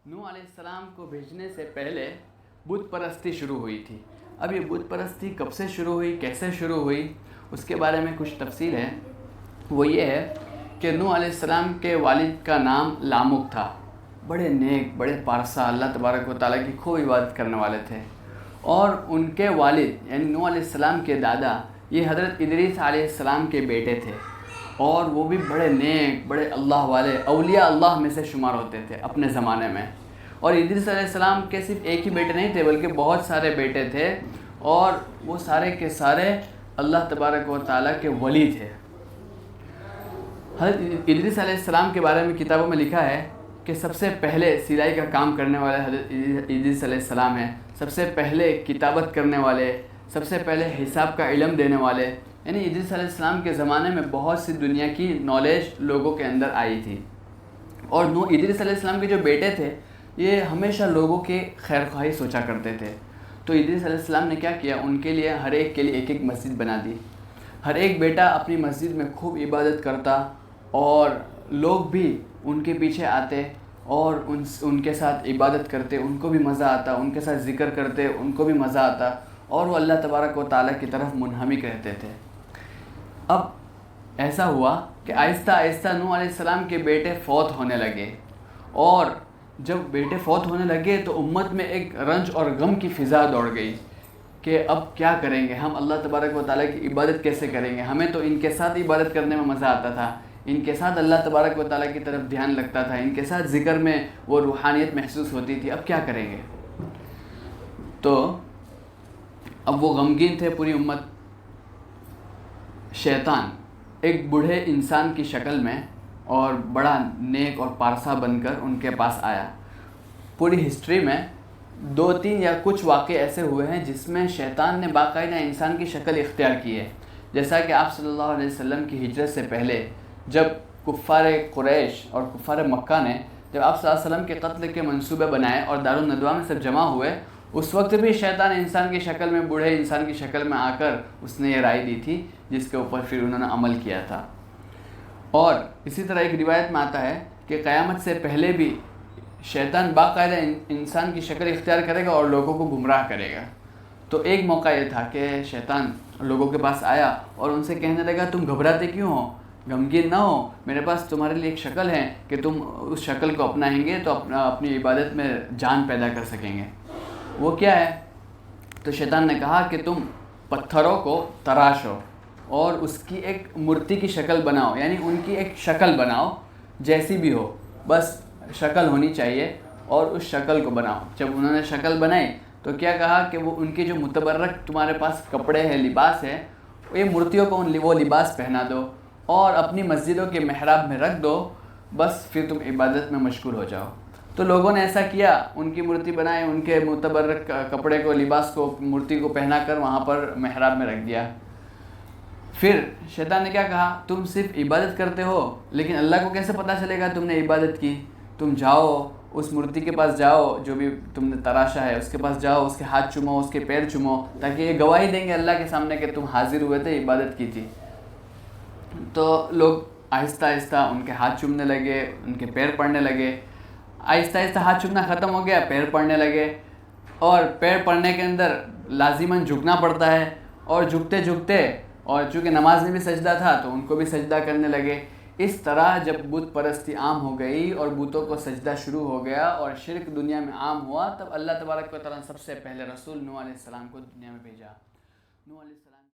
نوح علیہ السلام کو بھیجنے سے پہلے بت پرستی شروع ہوئی تھی۔ اب یہ بت پرستی کب سے شروع ہوئی، کیسے شروع ہوئی، اس کے بارے میں کچھ تفصیل ہے۔ وہ یہ ہے کہ نوح علیہ السلام کے والد کا نام لامک تھا۔ بڑے نیک، بڑے پارسا، اللہ تبارک و تعالیٰ کی خوب عبادت کرنے والے تھے۔ اور ان کے والد یعنی نوح علیہ السلام کے دادا یہ حضرت ادریس علیہ السلام کے بیٹے تھے، اور وہ بھی بڑے نیک، بڑے اللہ والے، اولیاء اللہ میں سے شمار ہوتے تھے اپنے زمانے میں۔ اور ادریس علیہ السلام کے صرف ایک ہی بیٹے نہیں تھے بلکہ بہت سارے بیٹے تھے، اور وہ سارے کے سارے اللہ تبارک و تعالیٰ کے ولی تھے۔ حضرت ادریس علیہ السلام کے بارے میں کتابوں میں لکھا ہے کہ سب سے پہلے سلائی کا کام کرنے والے حضرت ادریس علیہ السلام ہیں، سب سے پہلے کتابت کرنے والے، سب سے پہلے حساب کا علم دینے والے، یعنی ادریس علیہ السلام کے زمانے میں بہت سی دنیا کی نالج لوگوں کے اندر آئی تھی۔ اور ادریس علیہ السلام کے جو بیٹے تھے یہ ہمیشہ لوگوں کے خیر خواہی سوچا کرتے تھے۔ تو ادریس علیہ السلام نے کیا کیا، ان کے لیے ہر ایک کے لیے ایک ایک مسجد بنا دی۔ ہر ایک بیٹا اپنی مسجد میں خوب عبادت کرتا، اور لوگ بھی ان کے پیچھے آتے اور ان کے ساتھ عبادت کرتے، ان کو بھی مزہ آتا، ان کے ساتھ ذکر کرتے، ان کو بھی مزہ آتا، اور وہ اللہ تبارک و تعالیٰ کی طرف منہمک رہتے تھے۔ اب ایسا ہوا کہ آہستہ آہستہ نوح علیہ السلام کے بیٹے فوت ہونے لگے، اور جب بیٹے فوت ہونے لگے تو امت میں ایک رنج اور غم کی فضا دوڑ گئی کہ اب کیا کریں گے، ہم اللہ تبارک و تعالیٰ کی عبادت کیسے کریں گے، ہمیں تو ان کے ساتھ عبادت کرنے میں مزہ آتا تھا، ان کے ساتھ اللہ تبارک و تعالیٰ کی طرف دھیان لگتا تھا، ان کے ساتھ ذکر میں وہ روحانیت محسوس ہوتی تھی، اب کیا کریں گے۔ تو اب وہ غمگین تھے پوری امت۔ شیطان ایک بوڑھے انسان کی شکل میں اور بڑا نیک اور پارسا بن کر ان کے پاس آیا۔ پوری ہسٹری میں 2-3 یا کچھ واقعے ایسے ہوئے ہیں جس میں شیطان نے باقاعدہ انسان کی شکل اختیار کی ہے، جیسا کہ آپ صلی اللہ علیہ وسلم کی ہجرت سے پہلے جب کفار قریش اور کفار مکہ نے جب آپ صلی اللہ علیہ وسلم کے قتل کے منصوبے بنائے اور دارالندوا میں سب جمع ہوئے، اس وقت بھی شیطان انسان کی شکل میں، بوڑھے انسان کی شکل میں آ کر اس نے یہ رائے دی تھی جس کے اوپر پھر انہوں نے عمل کیا تھا۔ اور اسی طرح ایک روایت میں آتا ہے کہ قیامت سے پہلے بھی شیطان باقاعدہ انسان کی شکل اختیار کرے گا اور لوگوں کو گمراہ کرے گا۔ تو ایک موقع یہ تھا کہ شیطان لوگوں کے پاس آیا اور ان سے کہنے لگا، تم گھبراتے کیوں ہو، غمگین نہ ہو، میرے پاس تمہارے لیے ایک شکل ہے کہ تم اس شکل کو اپنائیں گے تو اپنی عبادت میں جان پیدا کر سکیں گے۔ وہ کیا ہے؟ تو شیطان نے کہا کہ تم پتھروں کو تراشو اور اس کی ایک مورتی کی شکل بناؤ، یعنی ان کی ایک شکل بناؤ، جیسی بھی ہو، بس شکل ہونی چاہیے، اور اس شکل کو بناؤ۔ جب انہوں نے شکل بنائی تو کیا کہا کہ وہ ان کے جو متبرک تمہارے پاس کپڑے ہیں، لباس ہے، یہ مورتیوں کو وہ لباس پہنا دو اور اپنی مسجدوں کے محراب میں رکھ دو، بس پھر تم عبادت میں مشغول ہو جاؤ۔ تو لوگوں نے ایسا کیا، ان کی مورتی بنائی، ان کے متبرک کپڑے کو، لباس کو، مورتی کو پہنا کر وہاں پر محراب میں رکھ دیا۔ پھر شیطان نے کیا کہا، تم صرف عبادت کرتے ہو لیکن اللہ کو کیسے پتہ چلے گا تم نے عبادت کی؟ تم جاؤ اس مورتی کے پاس، جاؤ جو بھی تم نے تراشا ہے اس کے پاس جاؤ، اس کے ہاتھ چومو، اس کے پیر چومو، تاکہ یہ گواہی دیں گے اللہ کے سامنے کہ تم حاضر ہوئے تھے، عبادت کی تھی۔ تو لوگ آہستہ آہستہ ان کے ہاتھ چومنے لگے، ان کے پیر پڑنے لگے۔ آہستہ آہستہ ہاتھ چومنا ختم ہو گیا، پیر پڑنے لگے، اور پیر پڑنے کے اندر لازماً جھکنا پڑتا ہے، اور جھکتے جھکتے، اور چونکہ نماز میں بھی سجدہ تھا تو ان کو بھی سجدہ کرنے لگے۔ اس طرح جب بت پرستی عام ہو گئی اور بتوں کو سجدہ شروع ہو گیا اور شرک دنیا میں عام ہوا، تب اللہ تبارک و تعالیٰ نے سب سے پہلے رسول نوح علیہ السلام کو دنیا میں بھیجا۔ نوح علیہ السلام